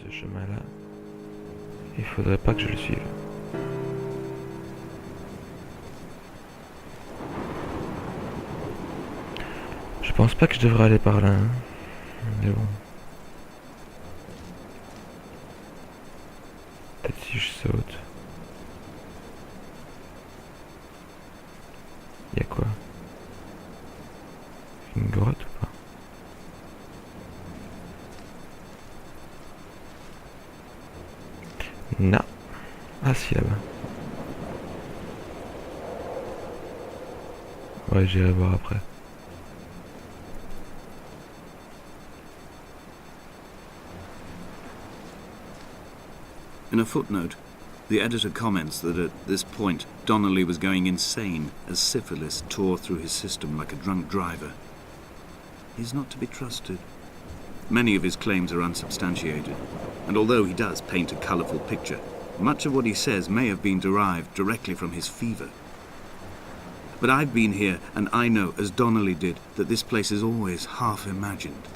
ce chemin-là. Il faudrait pas que je le suive. Je pense pas que je devrais aller par là, hein. Mais bon. Peut-être si je saute. Y a quoi? Une grotte ou pas? Non. Ah si, là-bas. Ouais, j'irai voir après. In a footnote, the editor comments that at this point, Donnelly was going insane as syphilis tore through his system like a drunk driver. He's not to be trusted. Many of his claims are unsubstantiated, and although he does paint a colourful picture, much of what he says may have been derived directly from his fever. But I've been here, and I know, as Donnelly did, that this place is always half imagined.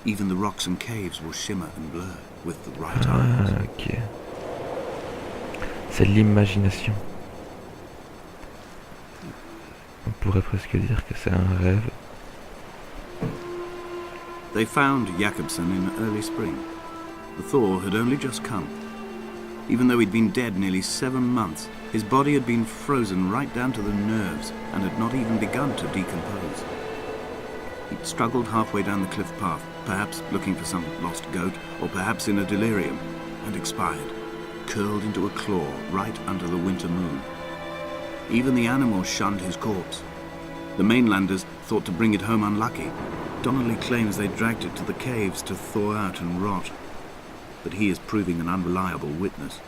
Even the rocks and caves will shimmer and blur with the right eyes. Ah, ok. C'est l'imagination. On pourrait presque dire que c'est un rêve. They found Jakobsen in early spring. The thaw had only just come. Even though he'd been dead nearly 7 months, his body had been frozen right down to the nerves and had not even begun to decompose. He'd struggled halfway down the cliff path, perhaps looking for some lost goat, or perhaps in a delirium, and expired, curled into a claw right under the winter moon. Even the animals shunned his corpse. The mainlanders thought to bring it home unlucky. Donnelly claims they dragged it to the caves to thaw out and rot, but he is proving an unreliable witness.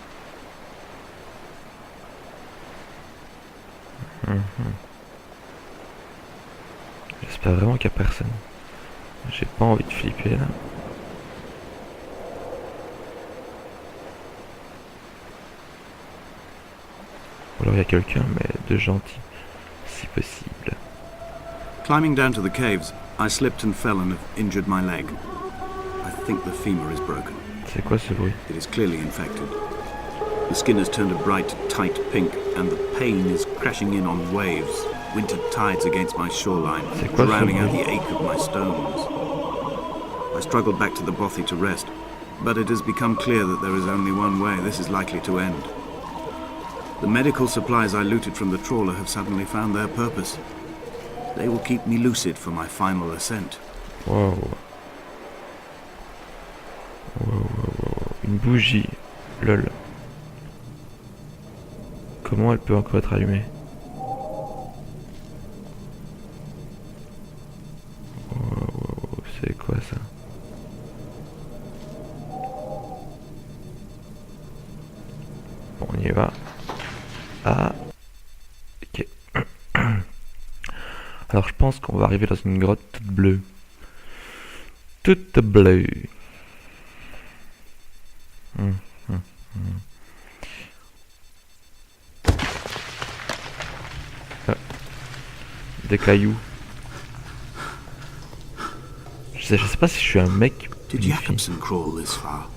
J'espère vraiment qu'il n'y a personne. J'ai pas envie de flipper là. Ou alors il y a quelqu'un, mais de gentil, si possible. Climbing down to the caves, I slipped and fell and have injured my leg. I think the femur is broken. C'est quoi ce bruit? It is clearly infected. The skin has turned a bright, tight pink, and the pain is crashing in on waves, winter tides against my shoreline, drowning out the ache of my stones. I struggled back to the bothy to rest, but it has become clear that there is only one way this is likely to end. The medical supplies I looted from the trawler have suddenly found their purpose. They will keep me lucid for my final ascent. Wow. Wow. Une bougie. Lol. Comment elle peut encore être allumée? Wow. C'est quoi ça? Bon, on y va. Ah. Ok. Alors je pense qu'on va arriver dans une grotte toute bleue. Toute bleue. Ah. Des cailloux. Je sais pas si je suis un mec. Did Jakobsen crawl this far?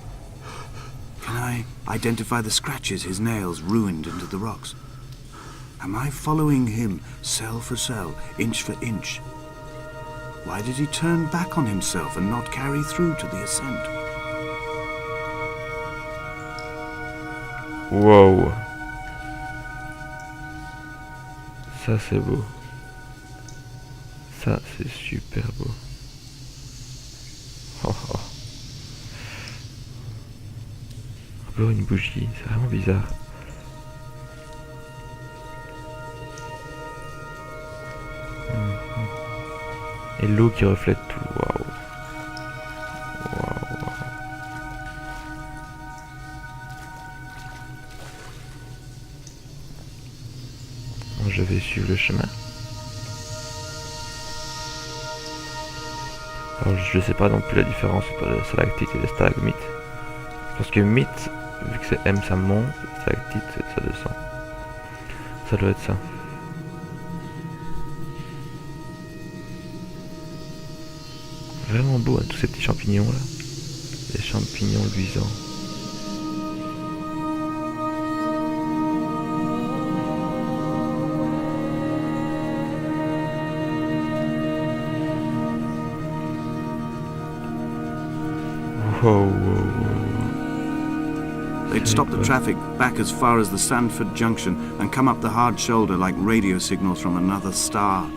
Can I identify the scratches his nails ruined into the rocks? Am I following him cell for cell, inch for inch? Why did he turn back on himself and not carry through to the ascent? Wow. Ça c'est beau. Ça c'est super beau. Oh. Encore une bougie, c'est vraiment bizarre. Et l'eau qui reflète tout, waouh. Bon, je vais suivre le chemin. Alors je sais pas non plus la différence entre la stalactite et la stalagmite. Parce que mythe, vu que c'est M ça monte, stalactite ça descend. Ça doit être ça. Vraiment beau, hein, tous ces petits champignons là. Des champignons luisants. Whoa, whoa, whoa. They'd stopped the traffic back as far as the Sandford Junction and come up the hard shoulder like radio signals from another star.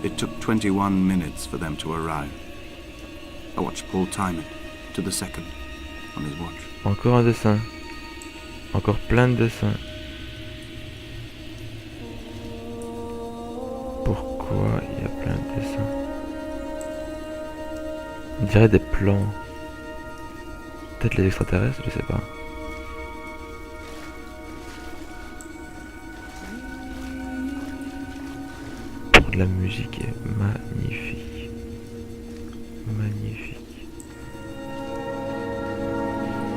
It took 21 minutes for them to arrive. I watched Paul time it to the second on his watch. Encore un dessin. Encore plein de dessins. Pourquoi il y a plein de dessins? On dirait des plans. Peut-être les extraterrestres, je sais pas. Pour la musique est magnifique. Magnifique.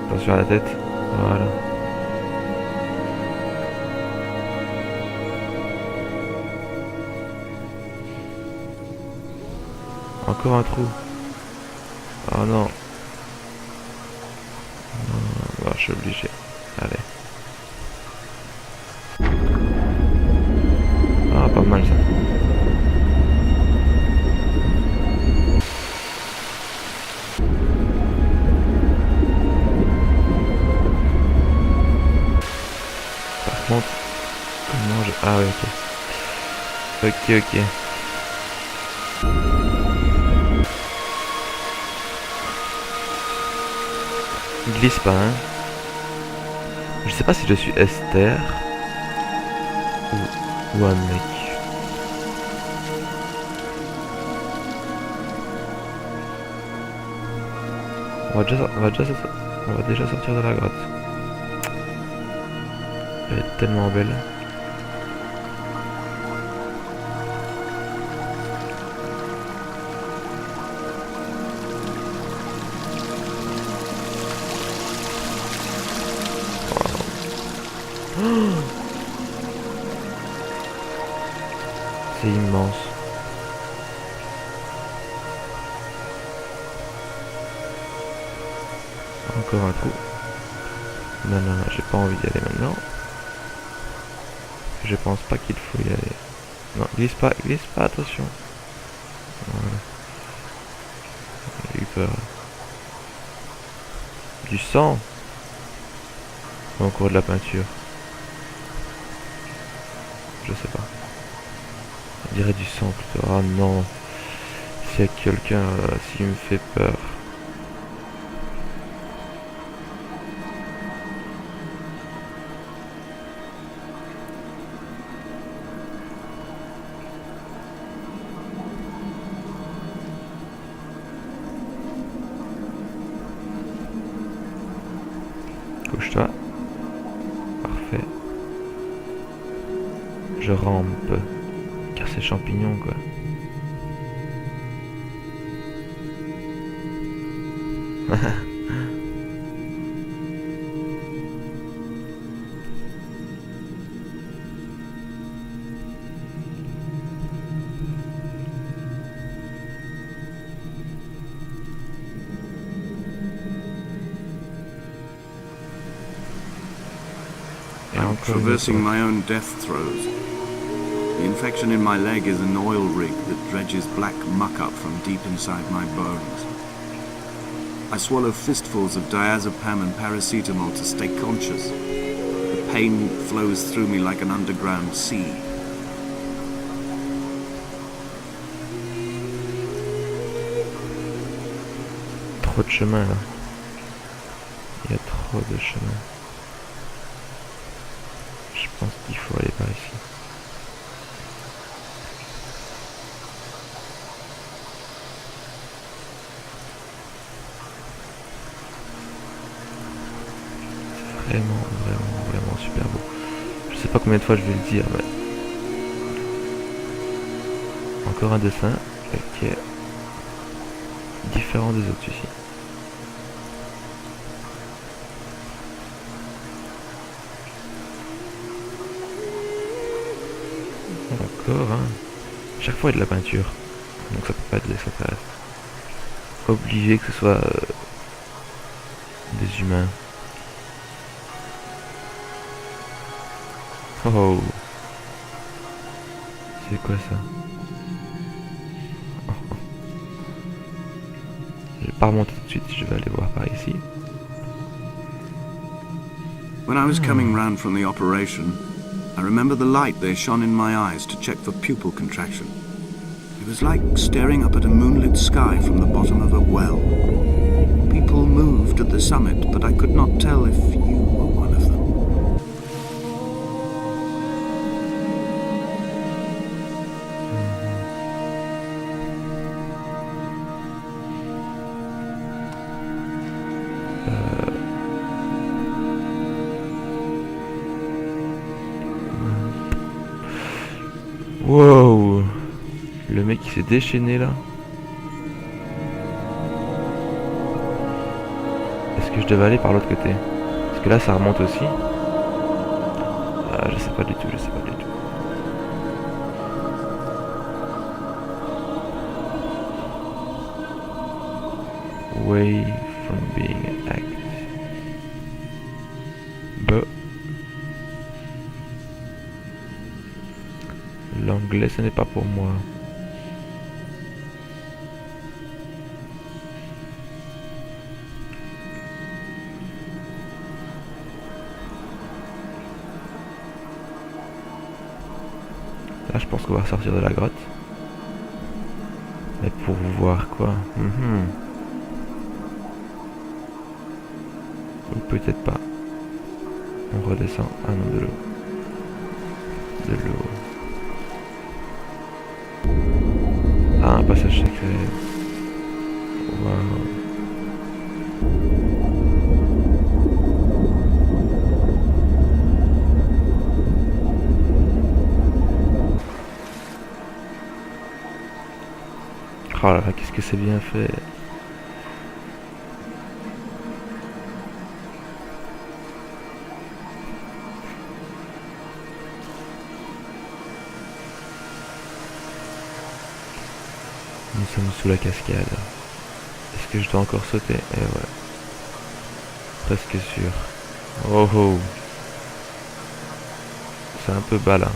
Attention à la tête. Voilà. Encore un trou. Oh non. Bah, je suis obligé. Allez. Ah, pas mal ça. Par contre, comment je... Ah ouais, ok. Ok. Il glisse pas, hein. Je sais pas si je suis Esther ou un mec. On va déjà sortir de la grotte. Elle est tellement belle. C'est immense. Encore un trou. Non, non, non, j'ai pas envie d'y aller maintenant. Je pense pas qu'il faut y aller. Non, glisse pas, attention. Voilà. J'ai eu peur. Du sang. Ou encore de la peinture. Je sais pas. On dirait du sang plutôt. Ah non. S'il y a quelqu'un, s'il me fait peur. Couche-toi. Parfait. Je rampe. Car c'est champignons quoi. I'm traversing my own death throes. The infection in my leg is an oil rig that dredges black muck up from deep inside my bones. I swallow fistfuls of diazepam and paracetamol to stay conscious. The pain flows through me like an underground sea. Trop de chemin là. Il y a trop de chemin. Je pense qu'il faut aller par ici. C'est vraiment super beau. Je sais pas combien de fois je vais le dire, mais... Encore un dessin qui est différent des autres ici. Encore, hein. Chaque fois il y a de la peinture, donc ça peut pas être des extraterrestres. Obligé que ce soit Des humains. Oh. C'est quoi ça? Je vais pas remonter tout de suite, je vais aller voir par ici. When I was coming round from the operation, I remember the light they shone in my eyes to check for pupil contraction. It was like staring up at a moonlit sky from the bottom of a well. People moved at the summit, but I could not tell if you were one of them. Wow. Le mec qui s'est déchaîné là. Est-ce que je devais aller par l'autre côté? Parce que là ça remonte aussi. Ah, je sais pas du tout, je sais pas du tout. Way from being active. L'anglais ce n'est pas pour moi. Là je pense qu'on va sortir de la grotte. Mais pour voir quoi? Ou peut-être pas. On redescend. Ah non, de l'eau. De l'eau. Ah, un passage secret. Waouh. Oh là là, qu'est-ce que c'est bien fait. Nous sommes sous la cascade. Est-ce que je dois encore sauter? Eh ouais. Presque sûr. Oh oh. C'est un peu bas là.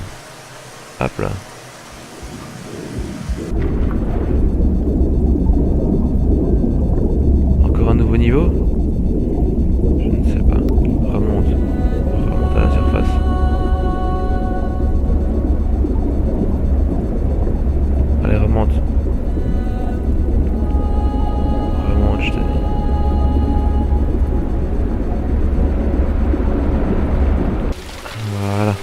Hop là. Encore un nouveau niveau? Je ne sais pas. Remonte. Remonte à la surface. Allez, remonte. Remonte, je te dis. Voilà.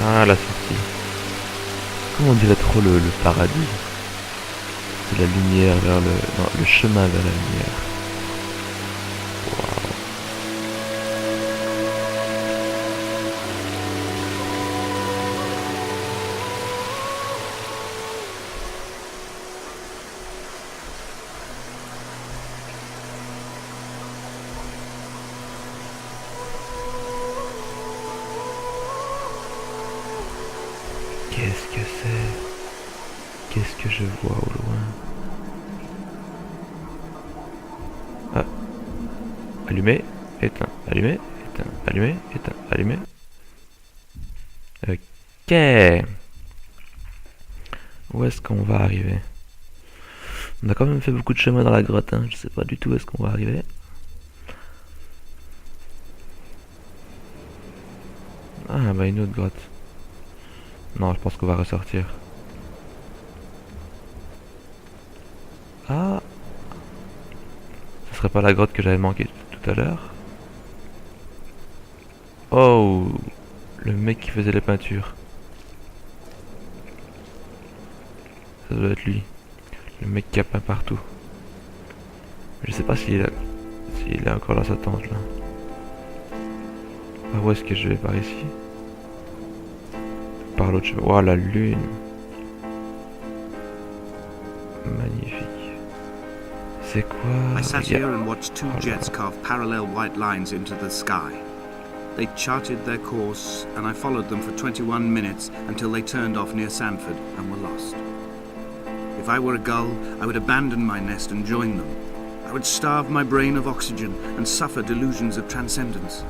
Ah, la sortie. Comment on dirait trop le paradis? C'est la lumière vers le... Non, le chemin vers la lumière. Waouh. Qu'est-ce que c'est? Qu'est-ce que je vois au loin? Ah. Allumé, éteint, allumé, éteint, allumé, éteint, allumé. Ok. Où est-ce qu'on va arriver? On a quand même fait beaucoup de chemin dans la grotte, hein. Je sais pas du tout où est-ce qu'on va arriver. Ah bah une autre grotte. Non, je pense qu'on va ressortir. Ah. Ce serait pas la grotte que j'avais manqué tout à l'heure? Oh, le mec qui faisait les peintures. Ça doit être lui. Le mec qui a peint partout. Je sais pas s'il est encore dans sa tente là. Par où est-ce que je vais? Par ici? Par l'autre chemin. Oh, la lune. Magnifique. C'est quoi? I sat here and watched two jets carve parallel white lines into the sky. They charted their course, and I followed them for 21 minutes until they turned off near Sanford and were lost. If I were a gull, I would abandon my nest and join them. I would starve my brain of oxygen and suffer delusions of transcendence.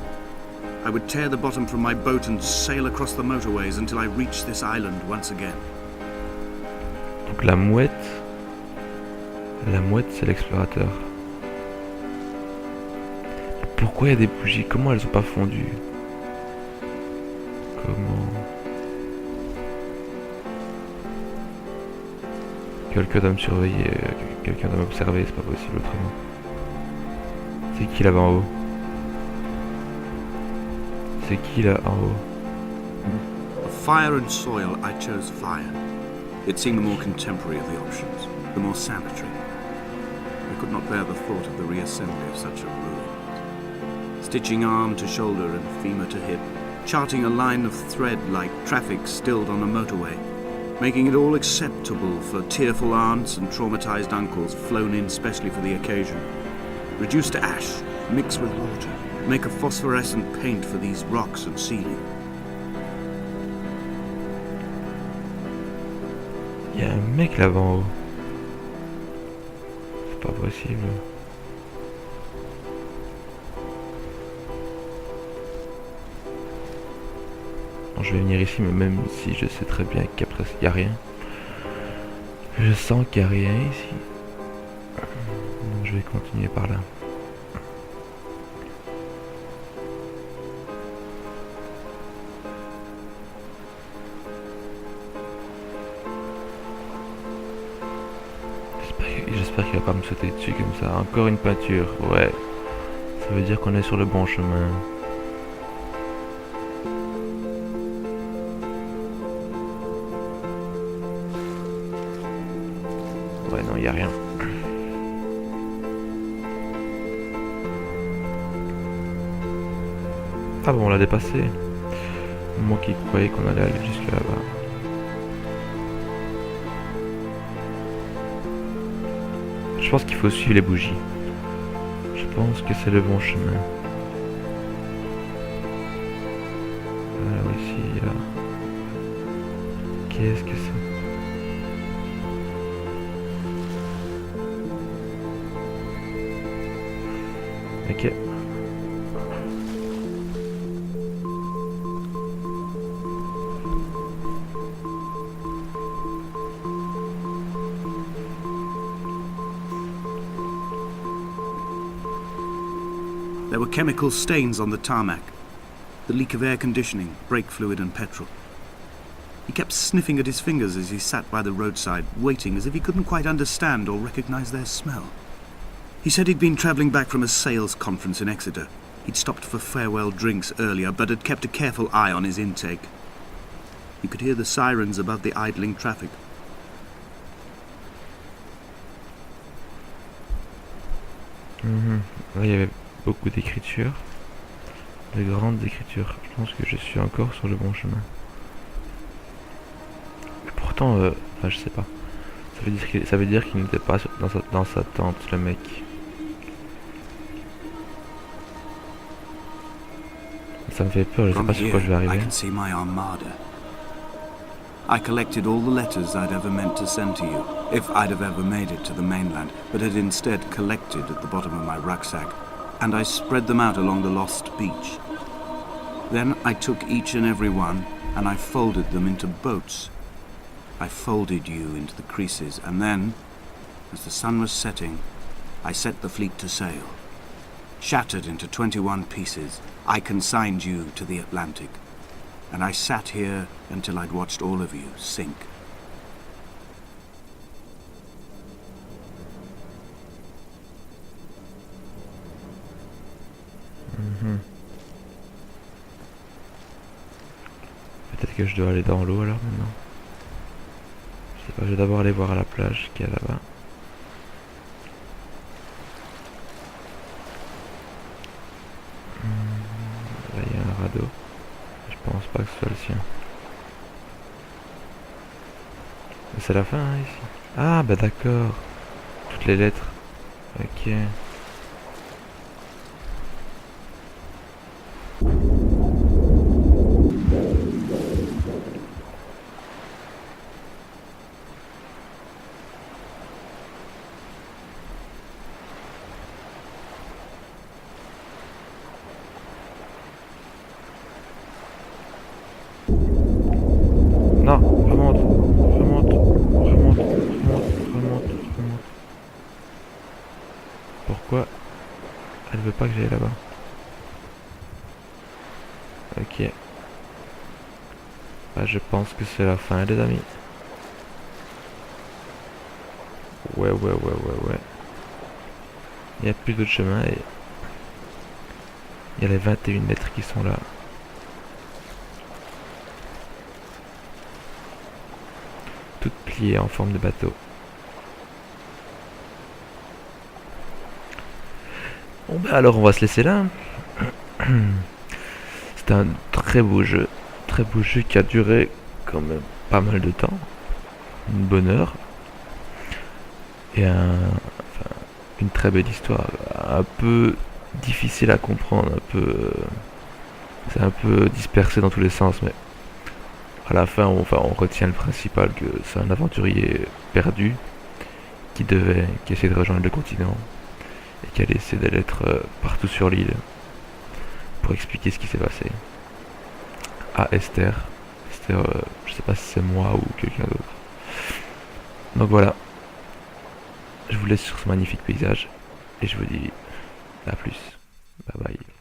I would tear the bottom from my boat and sail across the motorways until I reached this island once again. Donc la mouette c'est l'explorateur. Pourquoi il y a des bougies? Comment elles sont pas fondues? Comment? Quelqu'un doit me surveiller, quelqu'un doit m'observer, c'est pas possible autrement. C'est qui là-bas en haut? C'est qui là en haut? Of fire and soil, I chose fire. It seemed the more contemporary of the options, the more sanitary. I could not bear the thought of the reassembly of such a ruin. Stitching arm to shoulder and femur to hip, charting a line of thread like traffic stilled on a motorway, making it all acceptable for tearful aunts and traumatized uncles flown in specially for the occasion. Reduce to ash, mix with water, make a phosphorescent paint for these rocks and ceiling. Il y a un mec là-bas en haut. C'est pas possible. Bon, je vais venir ici, mais même si je sais très bien qu'après il n'y a rien. Je sens qu'il n'y a rien ici. Donc je vais continuer par là. J'espère qu'il va pas me sauter dessus comme ça. Encore une peinture, ouais. Ça veut dire qu'on est sur le bon chemin. Ouais, non, il n'y a rien. Ah bon, on l'a dépassé. Moi qui croyais qu'on allait aller jusque là-bas. Je pense qu'il faut suivre les bougies. Je pense que c'est le bon chemin. Alors ici, là. Qu'est-ce que c'est? Ok. There were chemical stains on the tarmac, the leak of air conditioning, brake fluid and petrol. He kept sniffing at his fingers as he sat by the roadside, waiting as if he couldn't quite understand or recognize their smell. He said he'd been travelling back from a sales conference in Exeter. He'd stopped for farewell drinks earlier, but had kept a careful eye on his intake. He could hear the sirens above the idling traffic. Là, il y avait beaucoup d'écritures, de grandes écritures. Je pense que je suis encore sur le bon chemin. Et pourtant, enfin, je sais pas. Ça veut dire qu'il n'était pas dans sa tente, le mec. Ça me fait peur, je sais pas sur quoi je vais arriver. I collected all the letters I'd ever meant to send to you, if I'd have ever made it to the mainland, but had instead collected at the bottom of my rucksack, and I spread them out along the lost beach. Then I took each and every one, and I folded them into boats. I folded you into the creases, and then, as the sun was setting, I set the fleet to sail. Shattered into 21 pieces, I consigned you to the Atlantic. And I sat here until I'd watched all of you sink. Peut-être que je dois aller dans l'eau alors maintenant. Je sais pas, je vais d'abord aller voir à la plage qu'il y a là-bas. Là il y a un radeau. Je pense pas que ce soit le sien. C'est la fin hein, ici. Ah bah d'accord. Toutes les lettres. Ok. pourquoi elle veut pas que j'aille là-bas. Ok. Bah, je pense que c'est la fin, les amis. Ouais. Il n'y a plus d'autre chemin et il y a les 21 lettres qui sont là. Toutes pliées en forme de bateau. Bon bah alors on va se laisser là. C'était un très beau jeu. Très beau jeu qui a duré quand même pas mal de temps. Une bonne heure. Et une très belle histoire. Un peu difficile à comprendre. C'est un peu dispersé dans tous les sens. Mais à la fin, on retient le principal que c'est un aventurier perdu qui essaie de rejoindre le continent. Et qui a laissé des lettres partout sur l'île. Pour expliquer ce qui s'est passé. À Esther. Esther, je sais pas si c'est moi ou quelqu'un d'autre. Donc voilà. Je vous laisse sur ce magnifique paysage. Et je vous dis à plus. Bye bye.